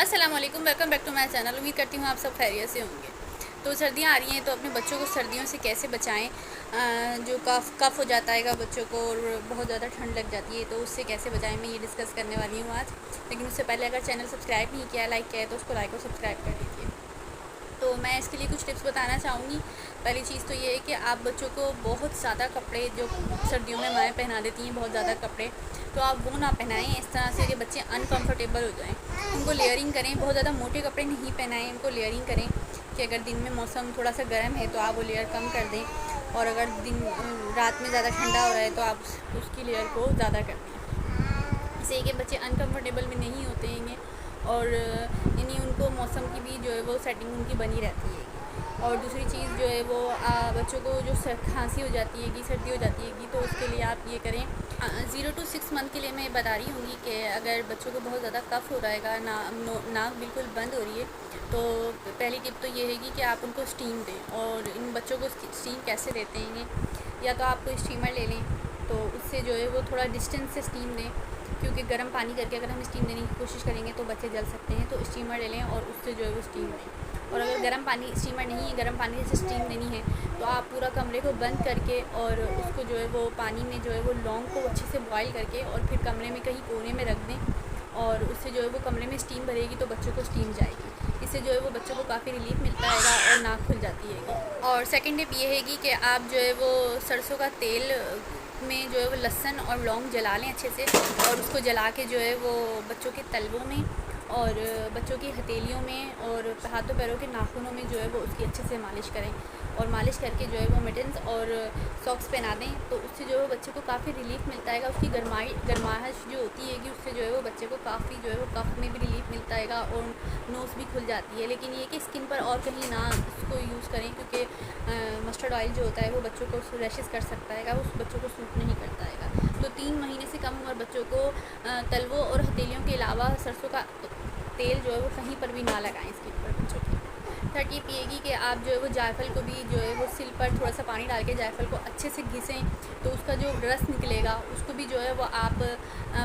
अस्सलाम वालेकुम, welcome back to my channel. उम्मीद करती हूँ आप सब खैरियत से होंगे। तो सर्दियाँ आ रही हैं तो अपने बच्चों को सर्दियों से कैसे बचाएं। जो कफ़ हो जाता है बच्चों को और बहुत ज़्यादा ठंड लग जाती है, तो उससे कैसे बचाएं मैं ये डिस्कस करने वाली हूँ आज। लेकिन उससे पहले अगर चैनल सब्सक्राइब नहीं किया, लाइक किया है, तो उसको लाइक और सब्सक्राइब कर दीजिए। तो मैं इसके लिए कुछ टिप्स बताना चाहूँगी। पहली चीज़ तो ये है कि आप बच्चों को बहुत ज़्यादा कपड़े जो सर्दियों में माएँ पहना देती हैं, बहुत ज़्यादा कपड़े, तो आप वो ना पहनाएं इस तरह से कि बच्चे अनकंफर्टेबल हो जाएं। उनको लेयरिंग करें, बहुत ज़्यादा मोटे कपड़े नहीं पहनाएं, उनको लेयरिंग करें कि अगर दिन में मौसम थोड़ा सा गर्म है तो आप वो लेयर कम कर दें, और अगर रात में ज़्यादा ठंडा हो रहा है तो आप उसकी लेयर को ज़्यादा कर दें। इससे कि बच्चे अनकंफर्टेबल में नहीं होते हैं और यानी उनको मौसम की भी जो है वो सेटिंग उनकी बनी रहती है। और दूसरी चीज़ जो है वो बच्चों को जो खांसी हो जाती है, सर्दी हो जाती है, तो उसके लिए आप ये करें। 0 to 6 मंथ के लिए मैं बता रही हूँ कि अगर बच्चों को बहुत ज़्यादा कफ़ हो रहा है, नाक बिल्कुल बंद हो रही है, तो पहली टिप तो ये है कि आप उनको स्टीम दें। और इन बच्चों को स्टीम कैसे देते हैं, या तो आप कोई स्टीमर ले लें, तो उससे जो है वो थोड़ा डिस्टेंस से स्टीम दें, क्योंकि गर्म पानी करके अगर हम स्टीम देने की कोशिश करेंगे तो बच्चे जल सकते हैं। तो स्टीमर ले लें और उससे जो है वो स्टीम दें। और अगर गर्म पानी स्टीमर नहीं है, गर्म पानी से स्टीम देनी है, तो आप पूरा कमरे को बंद करके और उसको जो है वो पानी में जो है वो लौंग को अच्छे से बॉयल करके और फिर कमरे में कहीं कोने में रख दें, और उससे जो है वो कमरे में स्टीम भरेगी तो बच्चों को स्टीम जाएगी। इससे जो है वो बच्चों को काफ़ी रिलीफ मिलता है और नाक खुल जाती है। और सेकेंड टिप ये है कि आप जो है वो सरसों का तेल में जो है वो लहसुन और लौंग जला लें अच्छे से, और उसको जला के जो है वो बच्चों के तलवों में और बच्चों की हथेलियों में और हाथों पैरों के नाखूनों में जो है वो उसकी अच्छे से मालिश करें, और मालिश करके जो है वो मिटन्स और सॉक्स पहना दें, तो उससे जो है वो बच्चे को काफ़ी रिलीफ मिलता है। उसकी गर्माहट जो होती है कि उससे जो है वो बच्चे को काफ़ी जो है वो कफ में भी रिलीफ मिलता है और नोज़ भी खुल जाती है। लेकिन ये कि स्किन पर और कहीं ना इसको यूज़ करें, क्योंकि मस्टर्ड ऑयल जो होता है वो बच्चों को रैशेस कर सकता है, उस बच्चों को सूट नहीं करता है। तो 3 महीने से कम उम्र बच्चों को तलवों और हथेलियों के अलावा सरसों का तेल जो है वो कहीं पर भी ना लगाएं स्किन पर बच्चों की। थर्ड टिप ये है कि आप जो है वो जायफल को भी जो है वो सिल पर थोड़ा सा पानी डाल के जायफल को अच्छे से घिसें, तो उसका जो रस निकलेगा उसको भी जो है वो आप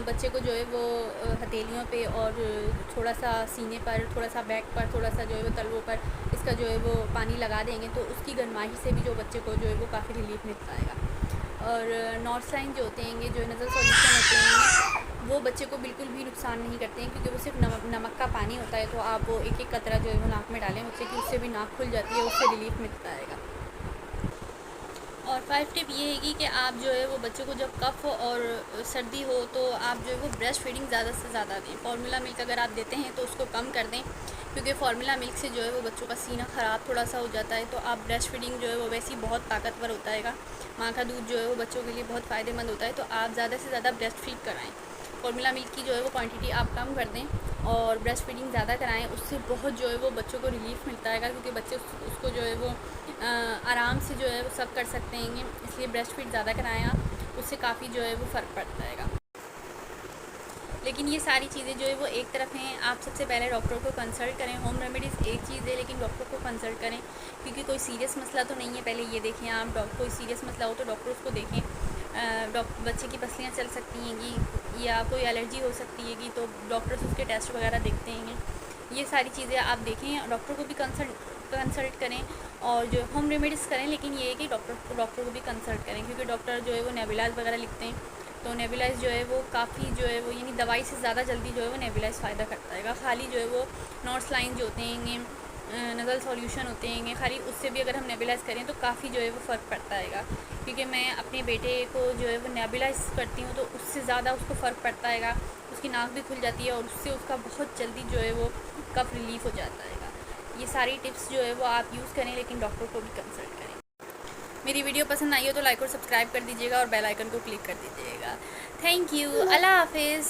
बच्चे को जो है वो हथेलियों पे और थोड़ा सा सीने पर, थोड़ा सा बैक पर, थोड़ा सा जो है वो तलवों पर इसका जो है वो पानी लगा देंगे, तो उसकी गर्माही से भी जो बच्चे को जो है वो काफ़ी रिलीफ मिलता है। और नॉर्थ लाइन जो होते हैं, जो नज़ल सॉल्यूशन होते हैं, वो बच्चे को बिल्कुल भी नुकसान नहीं करते हैं, क्योंकि वो सिर्फ नमक का पानी होता है। तो आप वो एक एक कतरा जो है वो नाक में डालें उससे, कि उससे भी नाक खुल जाती है, उससे रिलीफ मिलता है। और 5 टिप ये है कि आप जो है वो बच्चों को जब कफ़ और सर्दी हो तो आप जो है वो ब्रेस्ट फीडिंग ज़्यादा से ज़्यादा दें। फार्मूला मिल्क अगर आप देते हैं तो उसको कम कर दें, क्योंकि फार्मूला मिल्क से जो है वो बच्चों का सीना ख़राब थोड़ा सा हो जाता है। तो आप ब्रेस्ट फीडिंग जो है वो वैसे ही बहुत ताकतवर होता है, माँ का दूध जो है वो बच्चों के लिए बहुत फ़ायदेमंद होता है, तो आप ज़्यादा से ज़्यादा ब्रेस्ट फीड कराएँ। फार्मूला मिल्क की जो है वो क्वांटिटी आप कम कर दें और ब्रेस्ट फीडिंग ज़्यादा कराएं, उससे बहुत जो है वो बच्चों को रिलीफ मिलता है, क्योंकि बच्चे उसको जो है वो आराम से जो है वो सब कर सकते हैं। इसलिए ब्रेस्ट फीड ज़्यादा कराएं आप, उससे काफ़ी जो है वो फ़र्क पड़ता है। लेकिन ये सारी चीज़ें जो है वो एक तरफ हैं, आप सबसे पहले डॉक्टर को कंसल्ट करें। होम रेमेडीज़ एक चीज़ है, लेकिन डॉक्टर को कंसल्ट करें, क्योंकि कोई सीरियस मसला तो नहीं है। पहले ये देखें आप, कोई सीरियस मसला हो तो डॉक्टर उसको देखें। बच्चे की पसलियाँ चल सकती हैं या कोई एलर्जी हो सकती है तो डॉक्टर्स उसके टेस्ट वगैरह देखते हैं। ये सारी चीज़ें आप देखें, डॉक्टर को भी कंसल्ट करें और जो होम रेमेडीज़ करें, लेकिन ये है कि डॉक्टर को भी कंसल्ट करें, क्योंकि डॉक्टर जो है वो नेबुलाइज वगैरह लिखते हैं। तो नेबुलाइज जो है वो काफ़ी जो है वो यानी दवाई से ज़्यादा जल्दी जो है वो नेबुलाइज फ़ायदा करता है। खाली जो है वो नॉर्थ लाइन जो होते हैं, नज़ल सॉल्यूशन होते हैं, खाली उससे भी अगर हम नेबुलाइज करें तो काफ़ी जो है वो फ़र्क पड़ता है। क्योंकि मैं अपने बेटे को जो है वो नेबुलाइज करती हूँ तो उससे ज़्यादा उसको फ़र्क पड़ता है, उसकी नाक भी खुल जाती है और उससे उसका बहुत जल्दी जो है वो कफ रिलीफ़ हो जाता है। ये सारी टिप्स जो है वो आप यूज़ करें, लेकिन डॉक्टर को भी कंसल्ट करें। मेरी वीडियो पसंद आई हो तो लाइक और सब्सक्राइब कर दीजिएगा और बेल आइकन को क्लिक कर दीजिएगा। Thank you. अल्लाह हाफिज़।